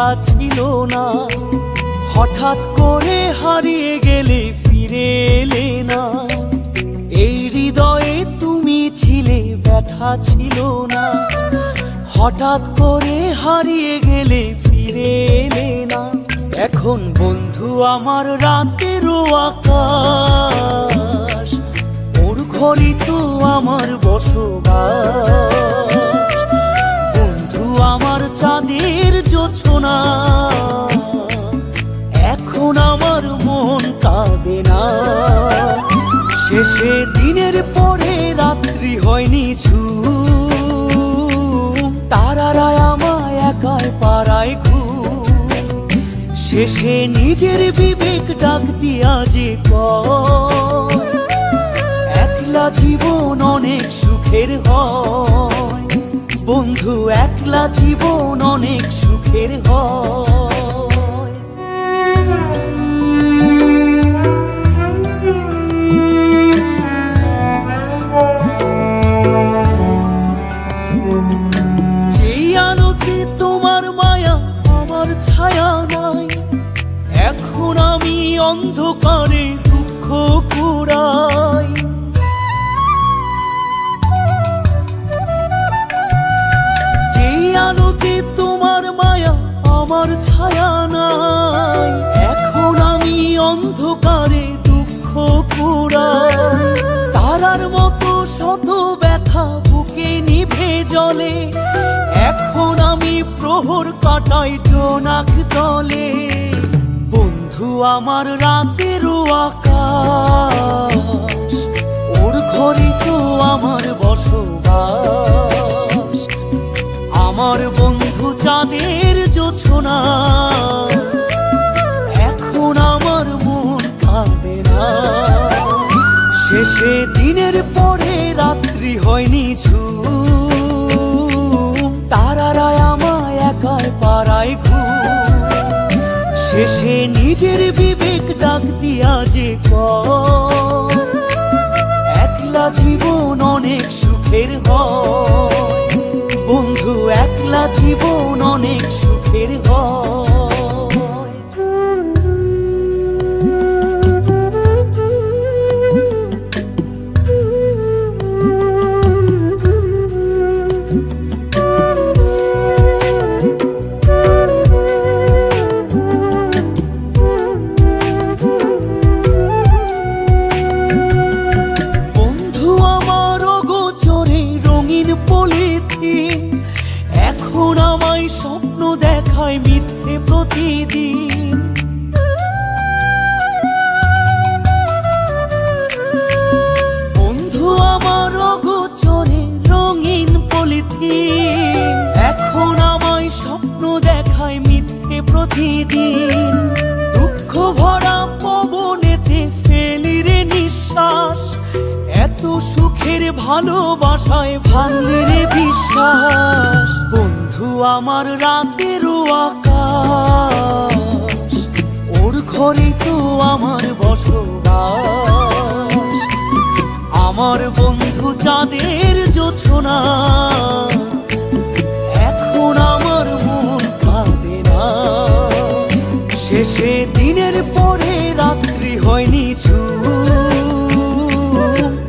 ব্যথা ছিল না। হঠাৎ করে হারিয়ে গেলে ফিরে এলে না। এই হৃদয়ে তুমি ছিলে, ব্যথা ছিল না। হঠাৎ করে হারিয়ে গেলে ফিরে এলে না। এখন বন্ধু আমার রাতেরও আকাশ, ওর ঘরই তো আমার বসবাস। বন্ধু আমার চাঁদের জোছনা, এখন আমার মন কাঁদে না। শেষে দিনের পরে রাত্রি হয়নি ঝুম, তারারা আমায় একাই পাড়ায় ঘুম। শেষে নিজের বিবেক ডাক দিয়া যে কয়, একলা জীবন অনেক সুখের হয়। বন্ধু একলা জীবন অনেক সুখের হয়। যেই আলোতে তোমার মায়া আমার ছায়া নাই, এখন আমি অন্ধকারে দুঃখ কুড়াই। যেই আলোতে তোমার মায়া আমার ছায়া নাই, এখন আমি অন্ধকারে দুঃখ কুড়াই। তারার মতো শত ব্যথা বুকে নিভে জ্বলে, এখন আমি প্রহর কাটাই জোনাক তলে। বন্ধু আমার রাতেরও আকাশ, ওর ঘরই তো আমার বসবাস। আমার বন্ধু চাঁদের জোছনা, এখন আমার মন কাঁদে না। শেষে দিনের পরে রাত্রি হয়নি ঝুম, তারারা আমায় একাই পাড়ায় ঘুম। শেষে নিজের বিবেক ডাক দিয়া যে কয়, একলা জীবন অনেক সুখের হয়। বন্ধু একলা জীবন অনেক সুখের হয়। এখন আমায় স্বপ্ন দেখায় মিথ্যে প্রতিদিন। বন্ধু আমার অগোচরে রঙিন পলিথিন, এখন আমায় স্বপ্ন দেখায় মিথ্যে প্রতিদিন। দুঃখ ভরা পবনেতে ফেলি রে নিঃশ্বাস, এত সুখের ভালোবাসায় ভাঙলি রে বিশ্বাস। বন্ধু আমার রাতেরও আকাশ, ওর ঘরে তো আমার বসবাস। আমার বন্ধু চাঁদের জোছনা, এখন আমার মন কাঁদে না। শেষে দিনের পরে রাত্রি হয়নি ঝুম,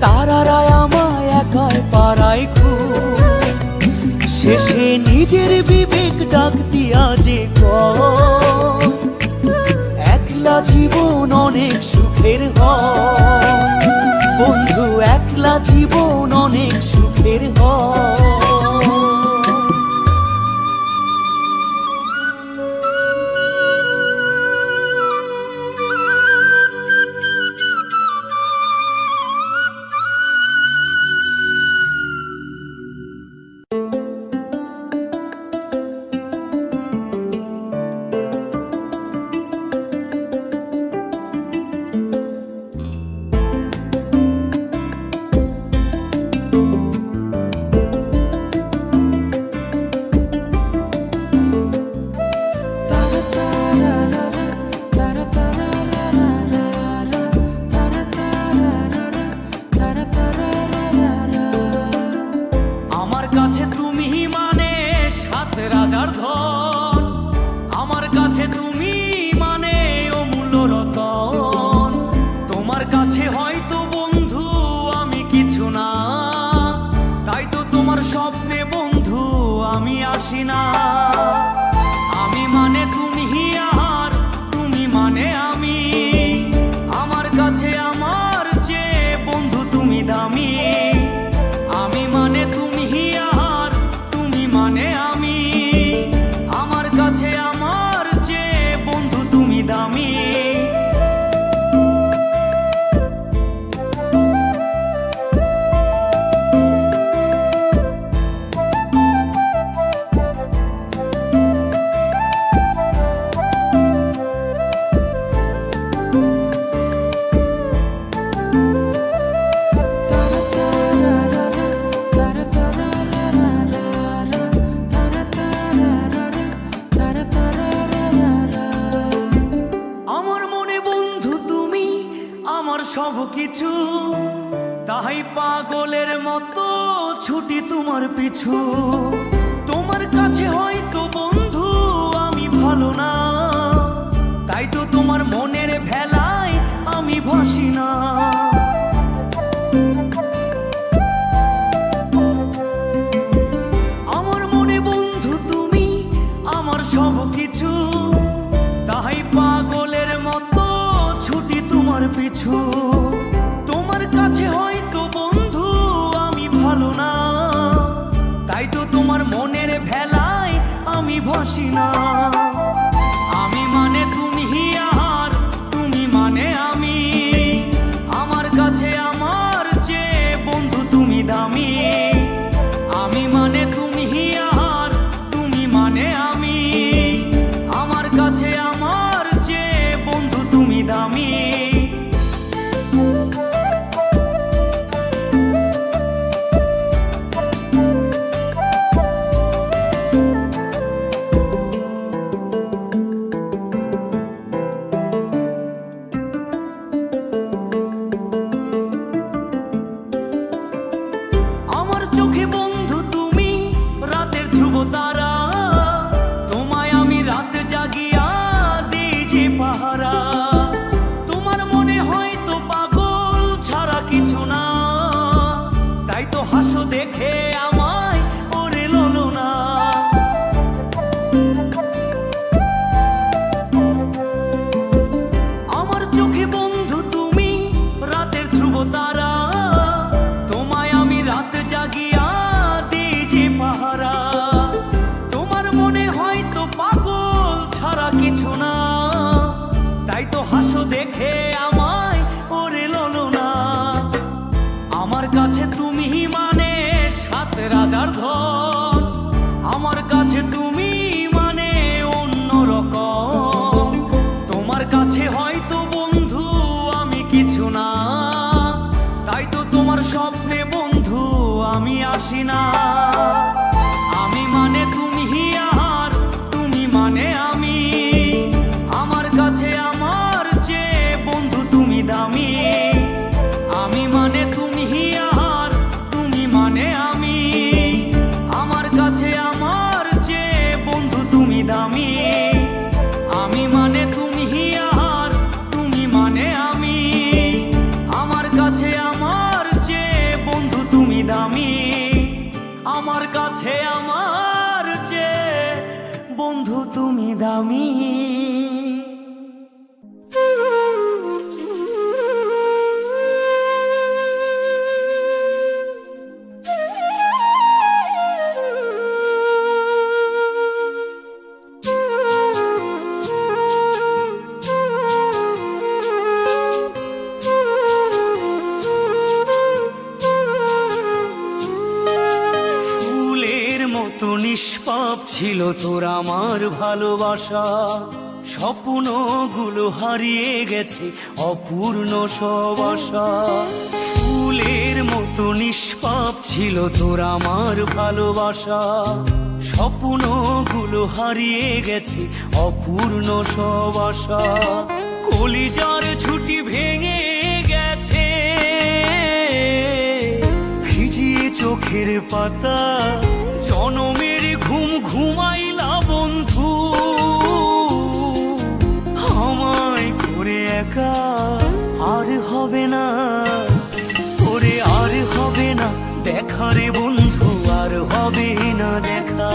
তারারা আমায় একাই পাড়ায় ঘুম। শেষে নিজের বিবেক ডাক দিয়া যে কয়, একলা জীবন অনেক সুখের হয়। বন্ধু একলা জীবন অনেক সুখের হয়। আসি না। আমি মানে তুমি আর তুমি মানে আমি, আমার কাছে আমার চেয়ে বন্ধু তুমি দামি। আমি মানে তুমি আর তুমি মানে আমি, আমার কাছে আমার চেয়ে বন্ধু তুমি দামি। সব কিছু তাই পাগলের মতো ছুটি তোমার পিছু। তোমার কাছে হয়তো বন্ধু আমি ভালো না, তাই তো তোমার মনের ভেলায় আমি ভাসি না। আমার মনে বন্ধু তুমি আমার সব কিছু, তাই পাগলের মতো ছুটি তোমার পিছু। তোমার কাছে হয়তো বন্ধু আমি ভালো না, তাই তো তোমার মনের ভেলায় আমি ভাসি না। আমি মানে তুমি আর তুমি মানে আমি, আমার কাছে আমার চেয়ে বন্ধু তুমি দামি। আমি মানে তুমি আর তুমি মানে আমি, আমার কাছে আমার চেয়ে বন্ধু তুমি দামি। আমার চোখে বন্ধু তুমি রাতের ধ্রুব তারা, তোমায় আমি রাত জাগিয়া দিই যে পাহারা। তোমার মনে হয়তো পাগল ছাড়া কিছু না, তাই তো হাসো দেখে আমায় ওরে ললো না। আমার চোখে বন্ধু তুমি রাতের ধ্রুব তারা, তোমায় আমি রাত জাগিয়া দিই যে পাহারা। তোমার মনে হয়তো পাগল ছাড়া কিছু না, তাই তো হাসো দেখে আমায় ওরে ললো না। আমার কাছে তুমি মানে সাত রাজার ধন, আমার কাছে তুমি মানে অন্য রকম। তোমার কাছে হয়তো বন্ধু আমি কিছু না, তাই তো তোমার স্বপ্নে বন্ধু আমি আসি না। আমি মানে তুমি আর তুমি মানে আমি, আমার কাছে আমার চেয়ে বন্ধু তুমি দামি। আমি মানে তুমি আর তুমি মানে আমি, আমার কাছে আমার চেয়ে বন্ধু তুমি দামি। আমি মানে তুমি আর তুমি মানে আমি, আমার কাছে আমার চেয়ে বন্ধু তুমি দামি। আমার কাছে আমার চেয়ে বন্ধু তুমি দামি। নিষ্পাপ ছিল তোর আমার ভালোবাসা, স্বপ্নগুলো হারিয়ে গেছে অপূর্ণ সব আশা। ফুলের মতো নিষ্পাপ ছিল তোর আমার ভালোবাসা, স্বপ্নগুলো হারিয়ে গেছে অপূর্ণ সব আশা। কলিজার ছুটি ভেঙে গেছে, ভিজিয়ে চোখের পাতা, জনমের ঘুম ঘুমাইলা বন্ধু। আমায় করে একা আর হবে না, ওরে আর হবে না দেখা রে বন্ধু, আর হবে না দেখা।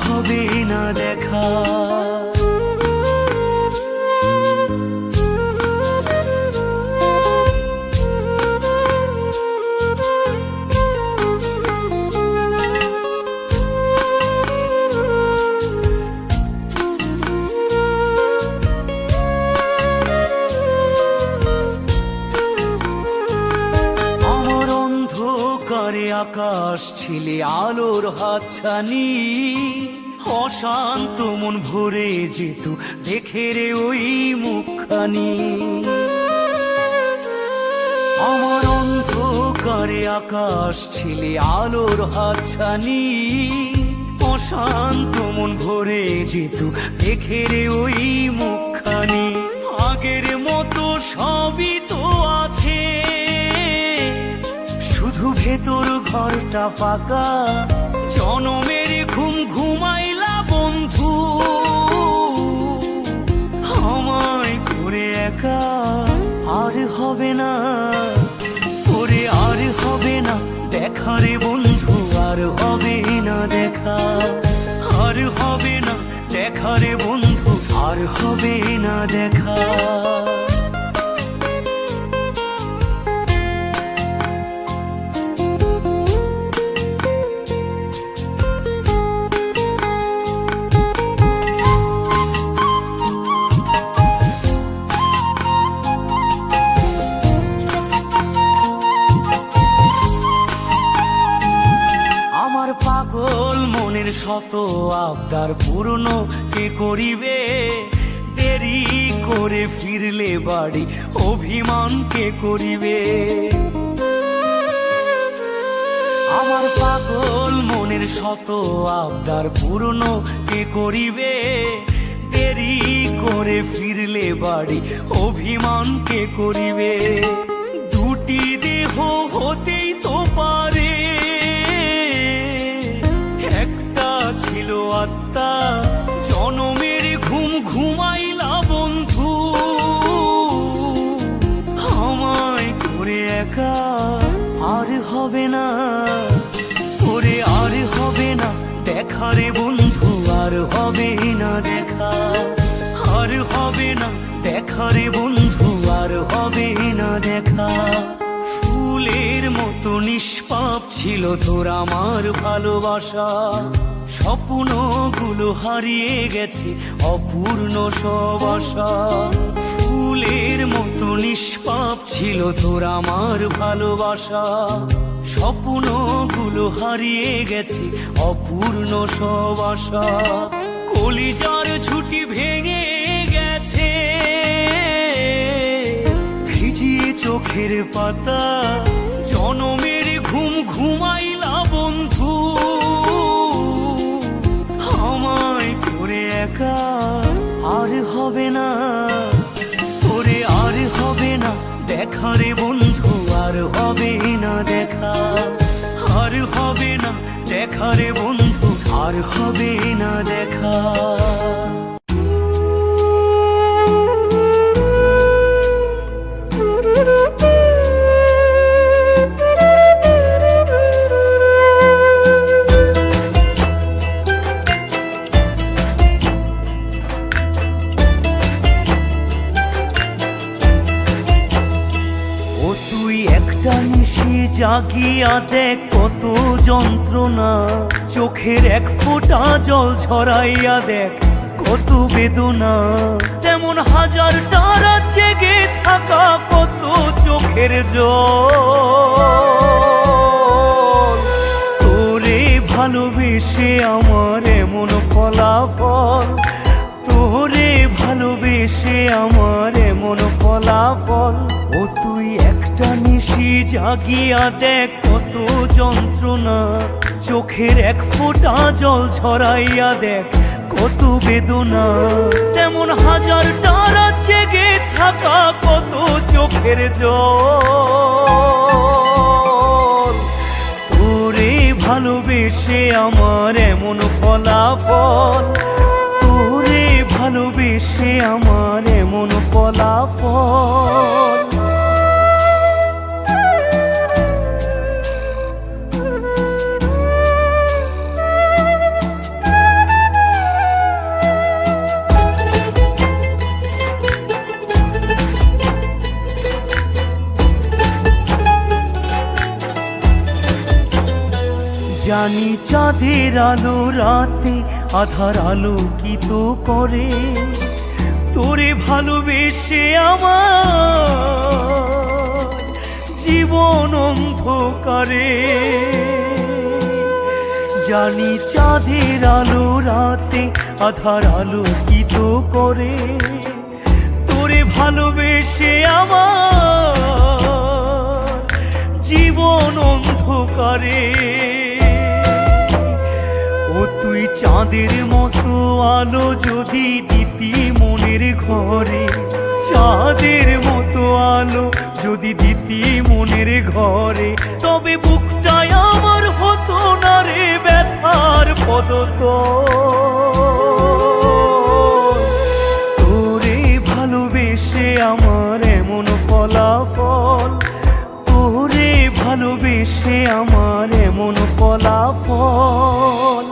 হবে না দেখা। আকাশ ছিলে আলোর হাতছানি, অশান্ত মন ভরে যেত দেখে রে ওই মুখখানি। আমার অন্ধকারে আকাশ ছিলে আলোর হাতছানি, অশান্ত মন ভরে যেত দেখে রে ওই মুখখানি। আগের মতো সবই তো আছে, শুধু ভেতর ঘরটা ফাঁকা। জনমের ঘুম ঘুমাইলা বন্ধু, আমায় করে একা। আর হবে না ওরে, আর হবে না দেখা রে বন্ধু, আর হবে না দেখা। আর হবে না দেখা রে বন্ধু, আর হবে না দেখা। পাগল মনের শত আবদার পূর্ণ কে করিবে? দেরি করে ফিরলে বাড়ি অভিমান কে করিবে? আমার পাগল মনের শত আবদার পূর্ণ কে করিবে? দেরি করে ফিরলে বাড়ি অভিমান কে করিবে? দুটি দেহ হতেই তো পারে, ছিল আত্মা। জনমের ঘুম ঘুমাইলা বন্ধু, আমায় করে একা। আর হবে না ওরে, আর হবে না দেখা রে বন্ধু, আর হবে না দেখা। আর হবে না দেখা রে বন্ধু, আর হবে না দেখা। ফুলের মতো নিষ্পাপ ছিল তোর আমার ভালোবাসা, স্বপ্নগুলো হারিয়ে গেছে অপূর্ণ সব আশা। ফুলের মতো নিষ্পাপ ছিল তোর আমার ভালোবাসা, স্বপ্নগুলো হারিয়ে গেছে অপূর্ণ সব আশা। কলিজার ছুটি ভেঙে গেছে, ভিজিয়ে চোখের পাতা। জনমের ঘুম ঘুমাইলা বন্ধু, আমায় করে একা। আর হবে না ওরে, আর হবে না দেখা রে বন্ধু, আর হবে না দেখা। আর হবে না দেখা রে বন্ধু, আর হবে না দেখা। জাগিয়া দেখ কত যন্ত্রণা, চোখের এক ফোঁটা জল ঝরাইয়া দেখ কত বেদনা। তেমন হাজারটা রাত জেগে থাকা কত চোখের জল। তোরে ভালোবেসে আমার এমন ফলাফল, তোরে ভালোবেসে আমার এমন ফলাফল। ও তুই একটা নিশি জাগিয়া দেখ কত যন্ত্রণা, চোখের এক ফোঁটা জল ঝরাইয়া দেখ কত বেদনা। তেমন হাজারটা রাত জেগে থাকা কত চোখের জল। তোরে ভালোবেসে আমার এমন ফলাফল, তোরে ভালোবেসে আমার এমন ফলাফল। জানি চাঁদের আলো রাতে আধার আলোকিত করে, তোরে ভালোবেসে আমার জীবন অন্ধকারে। জানি চাঁদের আলো রাতে আধার আলোকিত করে, তোরে ভালোবেসে আমার জীবন অন্ধকারে। ও তুই চাঁদের মতো আলো যদি দিতি মনের ঘরে, চাঁদের মতো আলো যদি দিতি মনের ঘরে, তবে বুকটাই আমার হতো না রে ব্যথার পদতল। তোরে ভালোবেসে আমার এমন ফলাফল, তোরে ভালোবেসে আমার এমন ফলাফল।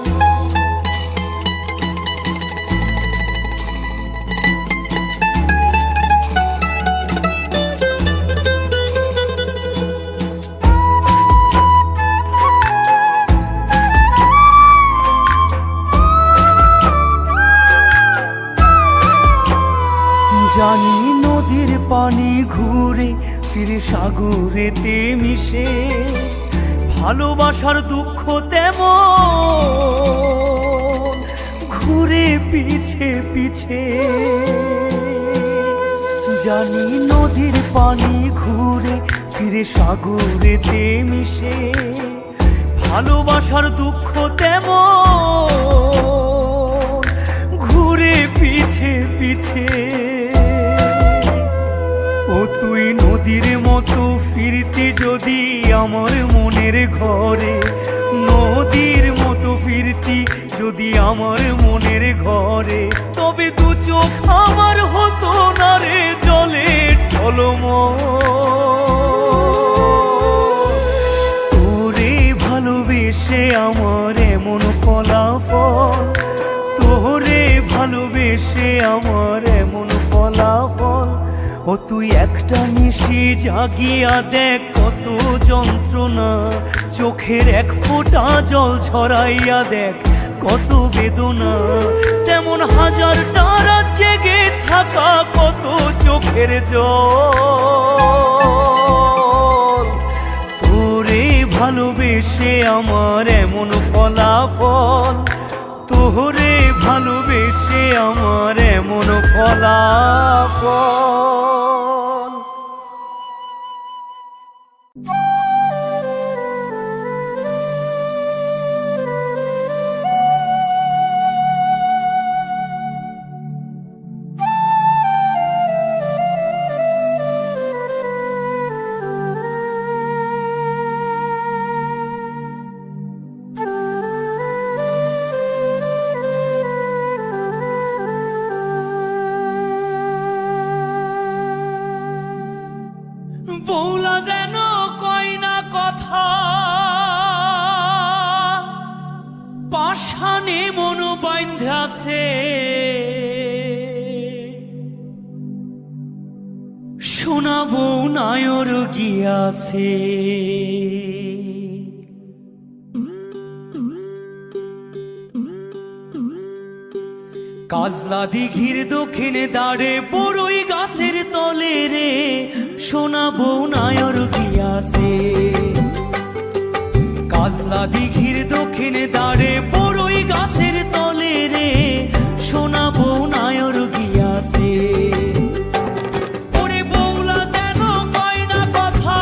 জানি নদীর পানি ঘুরে ফিরে সাগরেতে মিশে, ভালোবাসার দুঃখ তেমন ঘুরে পিছে পিছে। জানি নদীর পানি ঘুরে ফিরে সাগরেতে মিশে, ভালোবাসার দুঃখ তেমন ঘুরে পিছে পিছে। ও তুই নদীর মতো ফিরতে যদি আমার মনের ঘরে, নদীর মতো ফিরতি যদি আমার মনের ঘরে, তবে দু চোখ আমার হতো না রে জলে টলমল। তোরে ভালোবেসে আমার এমন ফলাফল, তোরে ভালোবেসে আমার এমন ফলাফল। ও তুই একটা নিশি জাগিয়া দেখ কত যন্ত্রণা, চোখের এক ফোঁটা জল ঝরাইয়া দেখ কত বেদনা, তেমন হাজার তারা জেগে থাকা কত চোখের জল। তোরে ভালোবেসে আমার এমন ফলাফল, তোরে ভালোবেসে আমার এমন ফলাফল। বৌলা যেন কয় না কথা, পাষাণে মন বাইন্ধাছে, শোনাবো নায়র গিয়াছে। কাজলা দিঘির দক্ষিণে দাঁড়ে বড়ই গাছের তলে রে, শোনাবো নায়র গিয়াছে। কাজলা দিঘির দক্ষিণে দাঁড়ে বড়ই গাছের তলে রে, শোনাবো নায়র গিয়াছে। ওরে বৌলা যেন কয় না কথা,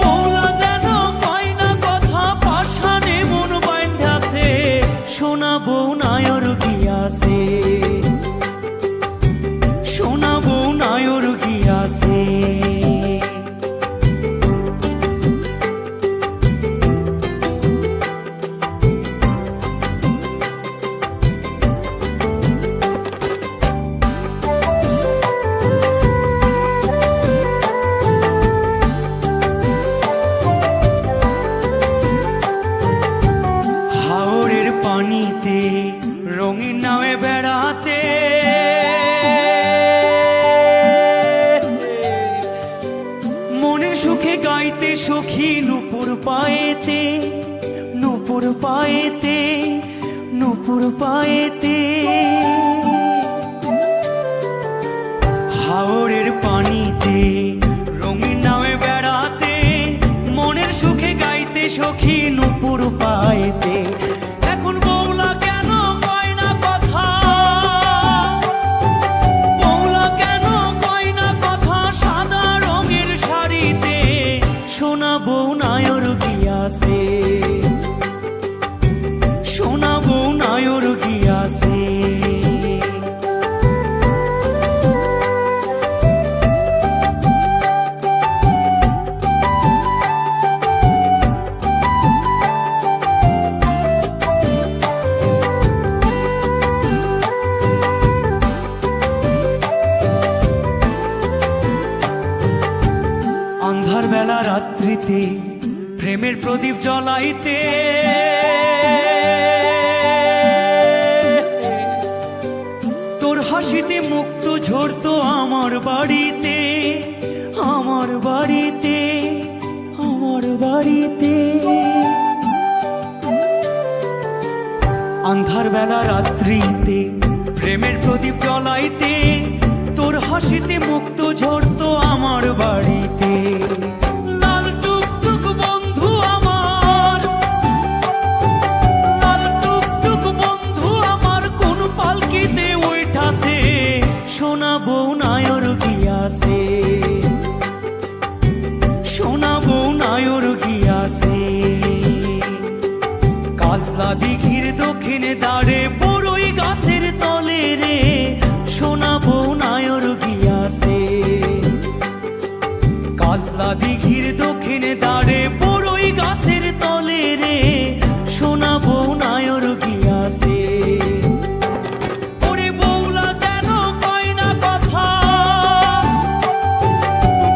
বৌলা যেন কয় না কথা, পাষাণে মন বাইন্ধাছে, শোনাবো নায়র গিয়াছে, শোনাবো নায়র গিয়াছে। হাওরের পানিতে রঙিন নামে বেড়াতে, মনের সুখে গাইতে সখী নূপুর পায়েতে, নূপুর পায়েতে, নূপুর পায়েতে। হাওরের পানিতে রঙিন নামে বেড়াতে, মনের সুখে গাইতে সখী নূপুর পায়েতে। এখন বৌলা কেন কয় না কথা, বৌলা কেন কয় না কথা, সাদা রঙের শাড়িতে সোনা বউ নায়র গিয়াছে, সোনা বউ নায়র গিয়াছে। আন্ধার বেলা রাত্রিতে প্রেমের প্রদীপ জ্বলাইতে, তোর হাসিতে মুক্ত ঝরতো আমার বাড়িতে, আমার বাড়িতে, আমার বাড়িতে। আন্ধার বেলা রাত্রিতে প্রেমের প্রদীপ জ্বলাইতে, তোর হাসিতে মুক্ত ঝরতো আমার বাড়িতে। লাল টুকটুক বন্ধু আমার, লাল টুকটুক বন্ধু আমার, কোন পালকিতে ওইঠাছে সোনা বউ নায়র গিয়াছে, সোনা বউ নায়র গিয়াছে। কাজলা দিঘির দক্ষিণে দাঁড়ে বড়ই গাছের তলে রে সোনা বউ নায়র গিয়াছে। কাজলা দিঘির দক্ষিণে দাঁড়ে বড়ই গাছের তলে রে সোনা বউ নায়র গিয়াছে। ওরে বৌলা যেন কয় না কথা,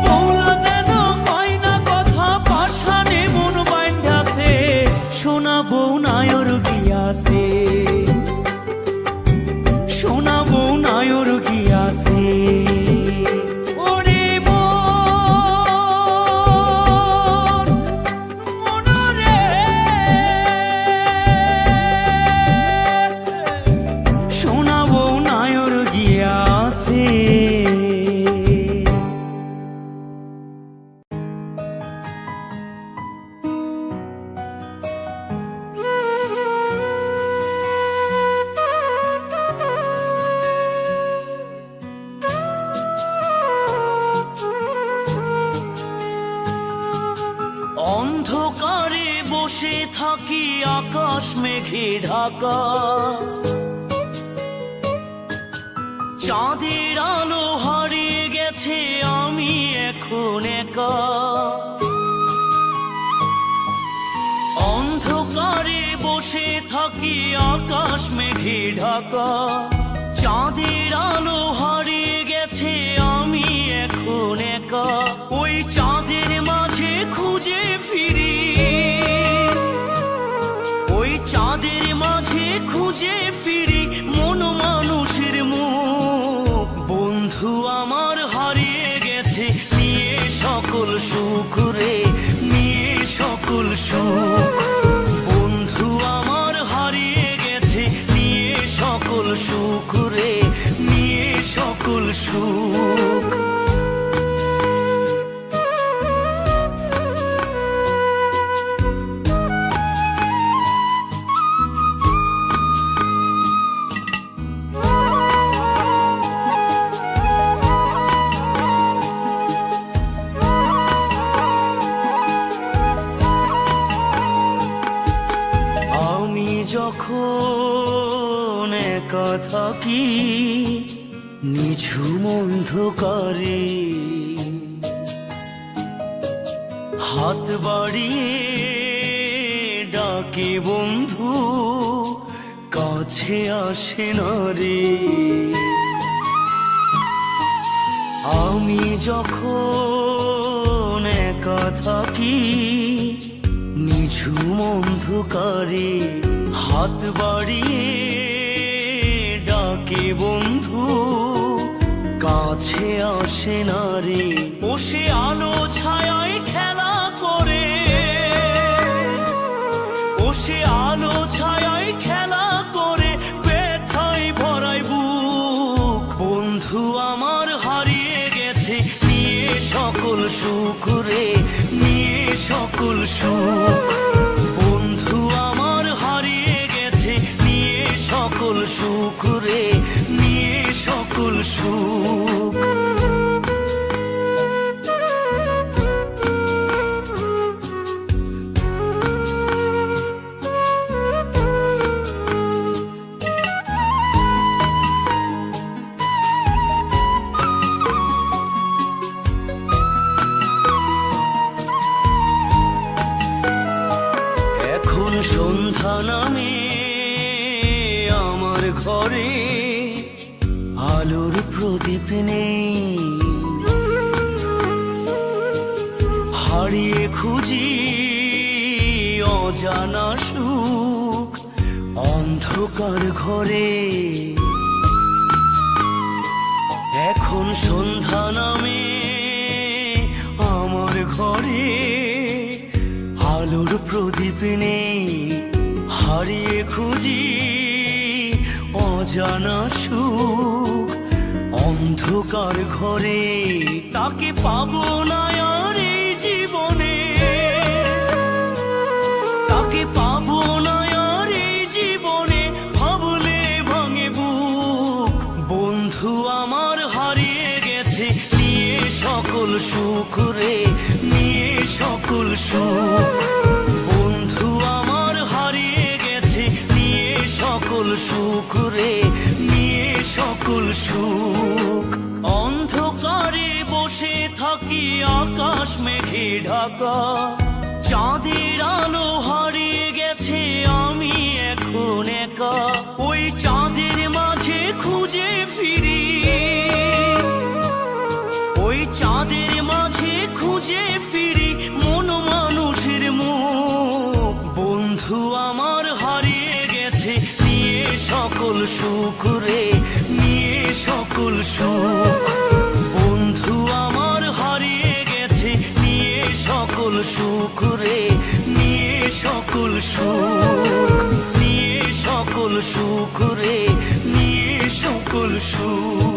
বৌলা যেন কয় না কথা, পাষাণে মন বাঁধাছে সোনা বউ নায়র গিয়াছে, সোনা বউ নায়র গিয়াছে। ওরে মন, মনরে সোনা বউ নায়র গিয়াছে। অন্ধকারে বসে থাকি আকাশ মেঘে ঢাকা, চাঁদের আলো হারিয়ে গেছে আমি এখন একা। অন্ধকারে বসে থাকি আকাশ মেঘে ঢাকা, চাঁদের আলো হারিয়ে গেছে আমি এখন একা। ওই চাঁদের মাঝে খুঁজে ফিরি, ওই চাঁদের মাঝে খুঁজে ফিরি মন মানুষের মুখ। বন্ধু আমার হারিয়ে গেছে নিয়ে সকল সুখ রে, নিয়ে সকল সুখ। বন্ধু আমার হারিয়ে গেছে নিয়ে সকল সুখ রে, নিয়ে সকল সুখ। যখন একা থাকি নিঝুম অন্ধকারে, হাত বাড়িয়ে ডাকে বন্ধু কাছে আসে না রে। আমি যখন একা থাকি নিঝুম অন্ধকারে, হাত বাড়িয়ে ডাকে বন্ধু কাছে আসে না রে। বসে আলো ছায়ায় খেলা করে, সকল সুখ রে, নিয়ে সকল সুখ। বন্ধু আমার হারিয়ে গেছে, নিয়ে সকল সুখ রে, নিয়ে সকল সুখ। এখন সন্ধ্যা নামে আমার ঘরে, আলোর প্রদীপ নেই। হারিয়ে খুঁজি অজানা সুখ অন্ধকার ঘরে। এখন সন্ধ্যা নামে আমার ঘরে, আলোর প্রদীপ নেই। হারিয়ে খুঁজি অজানা সুখ অন্ধকার ঘরে। তাকে পাবো না আর এই জীবনে, তাকে পাবো না আর এই জীবনে, ভাবলে ভাঙে বুক। বন্ধু আমার হারিয়ে গেছে, নিয়ে সকল সুখ রে, নিয়ে সকল সুখ। বন্ধু আমার হারিয়ে গেছে, নিয়ে সকল সুখ রে, নিয়ে সকল সুখ। অন্ধকারে বসে থাকি আকাশ মেঘে ঢাকা, চাঁদের আলো হারিয়ে গেছে, আমি এখন একা। ওই চাঁদের মাঝে খুঁজে ফিরি, ওই চাঁদের মাঝে খুঁজে ফিরি মন মানুষের মুখ। বন্ধু আমার হারিয়ে গেছে, নিয়ে সকল সুখ রে, নিয়ে সকল সুখ। বন্ধু আমার হারিয়ে গেছে, নিয়ে সকল সুখ রে, নিয়ে সকল সুখ। নিয়ে সকল সুখ রে, নিয়ে সকল সুখ।